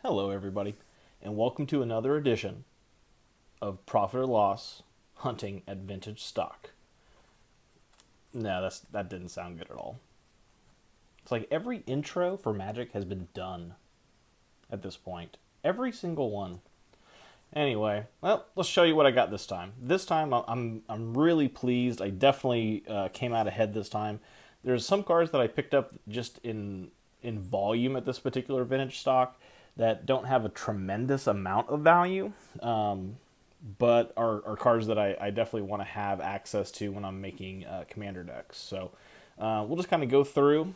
Hello, everybody, and welcome to another edition of Profit or Loss Hunting at Vintage Stock. No, that didn't sound good at all. It's like every intro for Magic has been done at this point. Every single one. Anyway, well, let's show you what I got this time. This time, I'm really pleased. I definitely came out ahead this time. There's some cards that I picked up just in volume at this particular vintage stock that don't have a tremendous amount of value, but are cards that I definitely want to have access to when I'm making commander decks. So we'll just kind of go through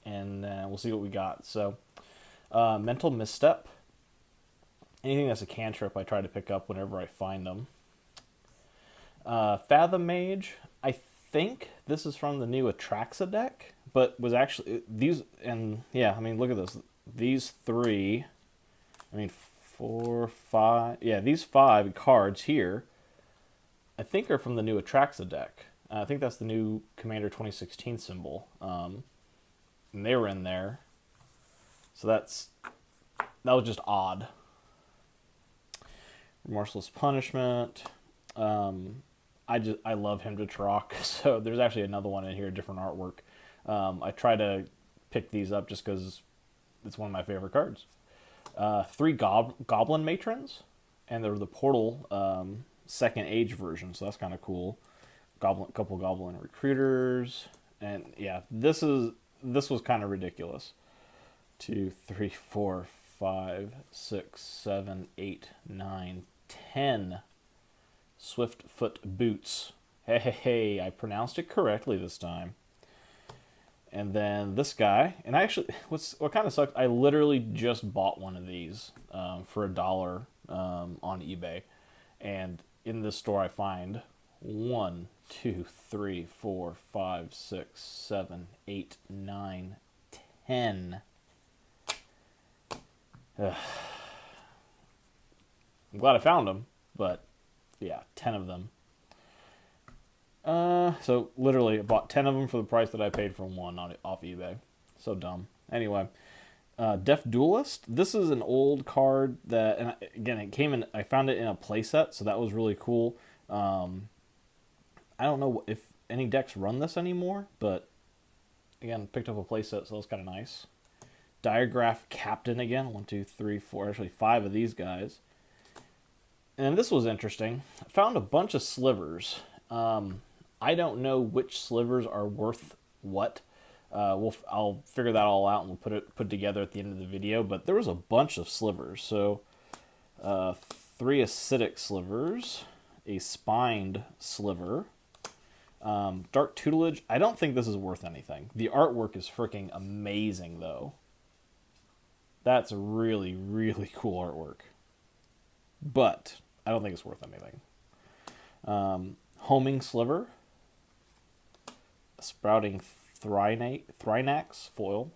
and we'll see what we got. So Mental Misstep. Anything that's a cantrip I try to pick up whenever I find them. Fathom Mage. I think this is from the new Atraxa deck, but was actually these, and yeah, I mean, look at this. These three, I mean, 4, 5, yeah, these 5 cards here, I think are from the new Atraxa deck. I think that's the new Commander 2016 symbol. And they were in there. So that was just odd. Remorseless Punishment. I love Hymn to Turok, so there's actually another one in here, different artwork. I try to pick these up just because it's one of my favorite cards. 3 Goblin Matrons, and they're the Portal Second Age version, so that's kind of cool. Couple Goblin Recruiters, and yeah, this was kind of ridiculous. 2, 3, 4, 5, 6, 7, 8, 9, 10 Swiftfoot Boots. Hey, I pronounced it correctly this time. And then this guy, and I actually, what kind of sucks, I literally just bought one of these for $1 on eBay. And in this store I find 1, 2, 3, 4, 5, 6, 7, 8, 9, 10. I'm glad I found them, but yeah, 10 of them. So literally, I bought 10 of them for the price that I paid for one off eBay. So dumb. Anyway, Deaf Duelist. This is an old card that, and again, it came in. I found it in a playset, so that was really cool. I don't know if any decks run this anymore, but again, picked up a playset, so that's kind of nice. Diagraph Captain again. 1, 2, 3, 4. Actually, 5 of these guys. And this was interesting. I found a bunch of slivers. I don't know which slivers are worth what. I'll figure that all out and we'll put it together at the end of the video. But there was a bunch of slivers. So 3 acidic slivers, a spined sliver, dark tutelage. I don't think this is worth anything. The artwork is freaking amazing though. That's really, really cool artwork. But I don't think it's worth anything. Homing Sliver. Sprouting Thrinax foil.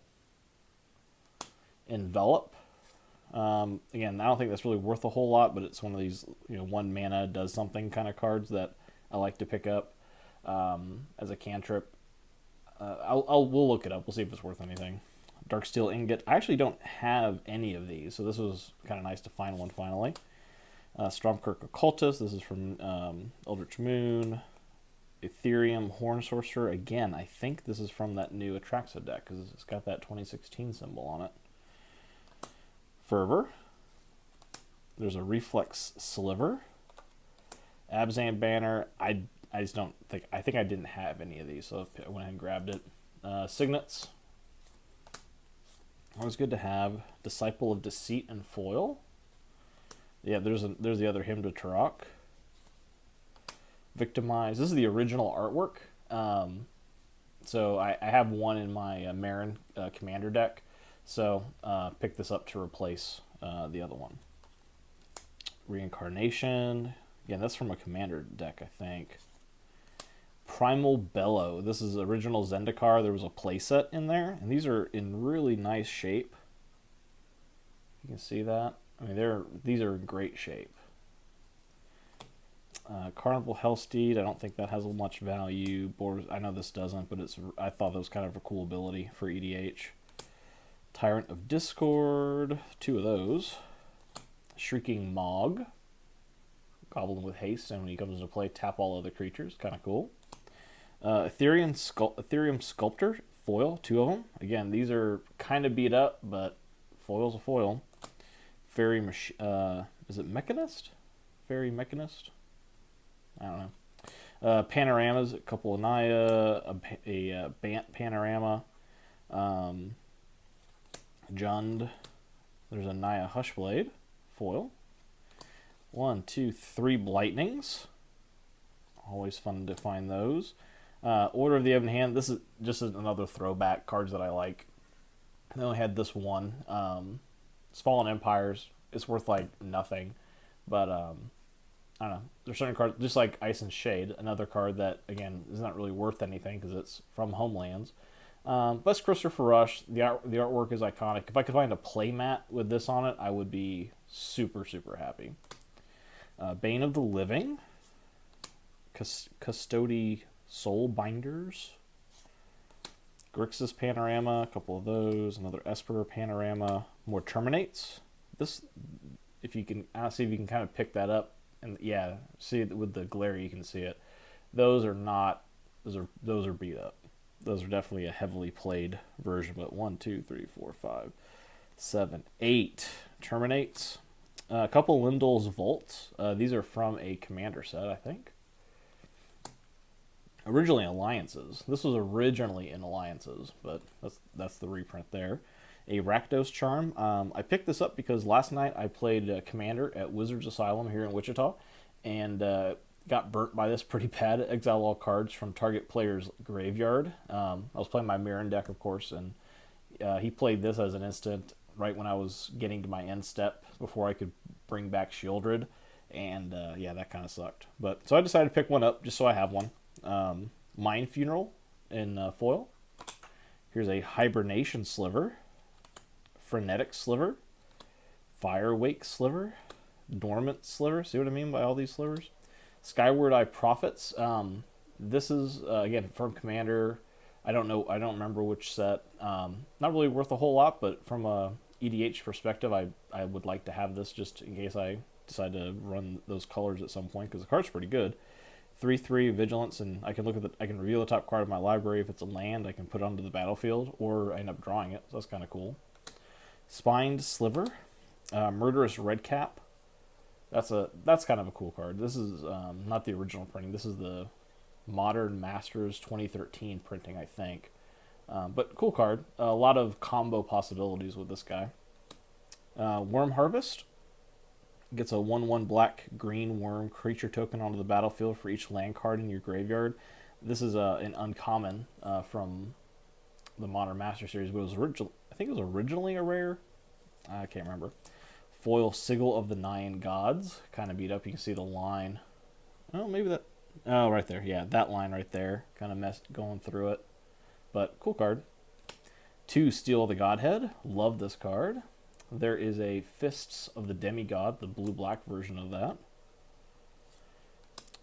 Envelop. Again, I don't think that's really worth a whole lot, but it's one of these, 1 mana does something kind of cards that I like to pick up as a cantrip. We'll look it up. We'll see if it's worth anything. Darksteel Ingot. I actually don't have any of these, so this was kind of nice to find one finally. Stormkirk Occultist. This is from Eldritch Moon. Ethereum Horn Sorcerer. Again, I think this is from that new Atraxa deck because it's got that 2016 symbol on it. Fervor. There's a Reflex Sliver. Abzan Banner. I just don't think... I think I didn't have any of these, so I went ahead and grabbed it. Signets. Always good to have. Disciple of Deceit and Foil. Yeah, there's the other Hymn to Turok. Victimize. This is the original artwork. So I have one in my Marin Commander deck. So pick this up to replace the other one. Reincarnation. Again, that's from a Commander deck, I think. Primal Bellow. This is original Zendikar. There was a playset in there, and these are in really nice shape. You can see that. I mean, these are in great shape. Carnival Hellsteed. I don't think that has much value. I know this doesn't, but I thought that was kind of a cool ability for EDH. Tyrant of Discord, 2 of those. Shrieking Mog, Goblin with haste, and when he comes into play, tap all other creatures. Kind of cool. Ethereum Sculptor, foil, 2 of them. Again, these are kind of beat up, but foil's a foil. Fairy is it Mechanist? Fairy Mechanist? I don't know. Panoramas, a couple of Naya, a Bant Panorama. Jund. There's a Naya Hushblade, foil. 1, 2, 3 Blightnings. Always fun to find those. Order of the Ebon Hand. This is just another throwback cards that I like. I only had this one. It's Fallen Empires. It's worth like nothing, but I don't know. There's certain cards, just like Ice and Shade, another card that again is not really worth anything because it's from Homelands. But it's Christopher Rush. The artwork is iconic. If I could find a playmat with this on it, I would be super happy. Bane of the Living, Custody Soul Binders, Grixis Panorama, a couple of those, another Esper Panorama, more Terminates. This, if you can, I'll see if you can kind of pick that up, and yeah, see it with the glare, you can see it. Those are not, those are beat up. Those are definitely a heavily played version, but 1, 2, 3, 4, 5, 7, 8 Terminates. A couple Lindol's Vaults. These are from a Commander set, I think. Originally Alliances. This was originally in Alliances, but that's the reprint there. A Rakdos Charm. I picked this up because last night I played Commander at Wizards Asylum here in Wichita, and got burnt by this pretty bad. Exile all cards from target player's graveyard. I was playing my Mirren deck, of course, and he played this as an instant right when I was getting to my end step before I could bring back Shieldred, and yeah, that kind of sucked. But so I decided to pick one up just so I have one. Mind Funeral in foil. Here's a Hibernation Sliver, Frenetic Sliver, Firewake Sliver, Dormant Sliver. See what I mean by all these slivers? Skyward Eye Prophets. This is again from Commander. I don't know. I don't remember which set. Not really worth a whole lot, but from a EDH perspective, I would like to have this just in case I decide to run those colors at some point because the card's pretty good. 3/3 Vigilance, and I can reveal the top card of my library. If it's a land, I can put it onto the battlefield, or I end up drawing it. So that's kind of cool. Spined Sliver, Murderous Redcap. That's kind of a cool card. This is not the original printing. This is the Modern Masters 2013 printing, I think. But cool card. A lot of combo possibilities with this guy. Worm Harvest. Gets a 1/1 black-green worm creature token onto the battlefield for each land card in your graveyard. This is an uncommon from the Modern Master Series, but it was I think it was originally a rare. I can't remember. Foil Sigil of the Nyan Gods. Kind of beat up. You can see the line. Oh, maybe that. Oh, right there. Yeah, that line right there. Kind of messed going through it. But cool card. 2 Steel of the Godhead. Love this card. There is a Fists of the Demigod, the blue-black version of that.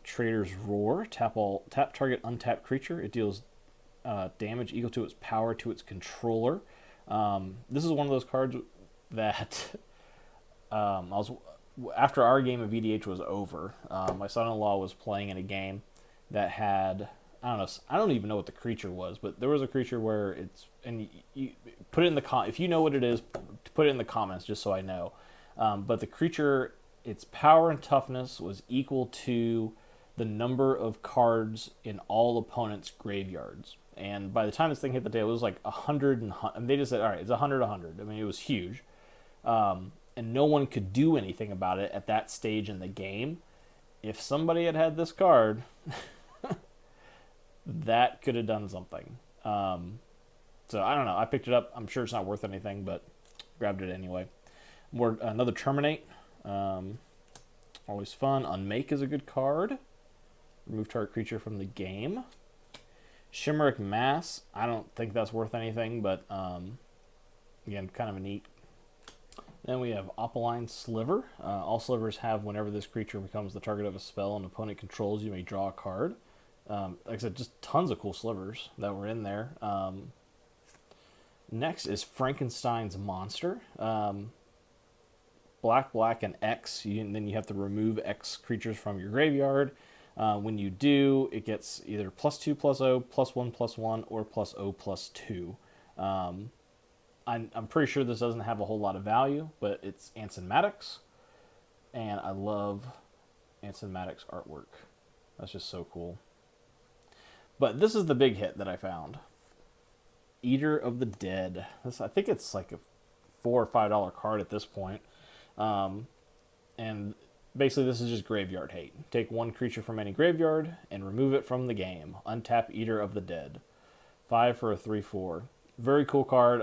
Trader's Roar. Tap target untapped creature. It deals damage equal to its power to its controller. This is one of those cards that after our game of EDH was over, my son-in-law was playing in a game that had, I don't know, I don't even know what the creature was, but there was a creature where it's, and you put it in the if you know what it is, put it in the comments just so I know. But the creature, its power and toughness was equal to the number of cards in all opponents' graveyards. And by the time this thing hit the table, it was like 100 and they just said, all right, it's 100. I mean, it was huge. And no one could do anything about it at that stage in the game. If somebody had this card, that could have done something. So I don't know. I picked it up. I'm sure it's not worth anything, but grabbed it anyway. Another Terminate. Always fun. Unmake is a good card. Remove target creature from the game. Shimmeric Mass. I don't think that's worth anything, but again, kind of a neat. Then we have Opaline Sliver. All slivers have whenever this creature becomes the target of a spell an opponent controls, you may draw a card. Like I said, just tons of cool slivers that were in there. Next is Frankenstein's Monster. Black, black, and X. And then you have to remove X creatures from your graveyard. When you do, it gets either +2/+0, +1/+1, or +0/+2. I'm pretty sure this doesn't have a whole lot of value, but it's Anson Maddox, and I love Anson Maddox artwork. That's just so cool. But this is the big hit that I found. Eater of the Dead. I think it's like a $4 or $5 card at this point. And basically this is just graveyard hate. Take one creature from any graveyard and remove it from the game. Untap Eater of the Dead. 5 for a 3/4. Very cool card.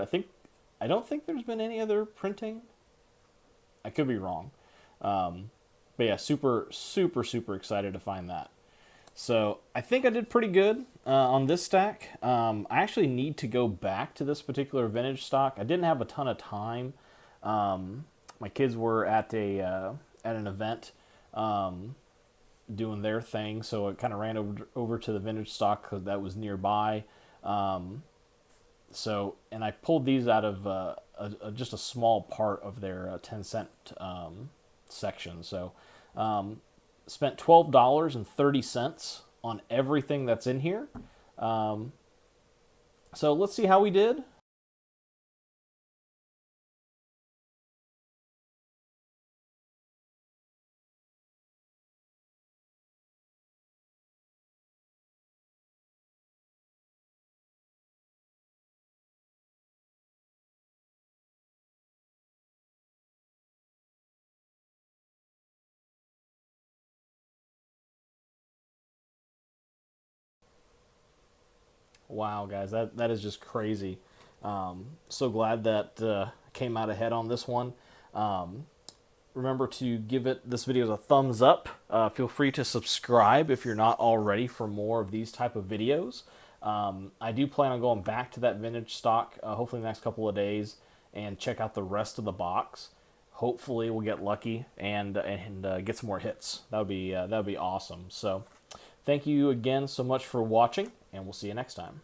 I don't think there's been any other printing. I could be wrong. But yeah, super, super, super excited to find that. So I think I did pretty good on this stack. I actually need to go back to this particular vintage stock. I didn't have a ton of time. My kids were at an event doing their thing, so I kind of ran over to the vintage stock that was nearby. And I pulled these out of just a small part of their 10-cent section. So spent $12.30 on everything that's in here. So let's see how we did. Wow, guys, that is just crazy. So glad that came out ahead on this one. Remember to give this video a thumbs up. Feel free to subscribe if you're not already for more of these type of videos. I do plan on going back to that vintage stock hopefully the next couple of days and check out the rest of the box. Hopefully we'll get lucky and get some more hits. That would be awesome. So thank you again so much for watching, and we'll see you next time.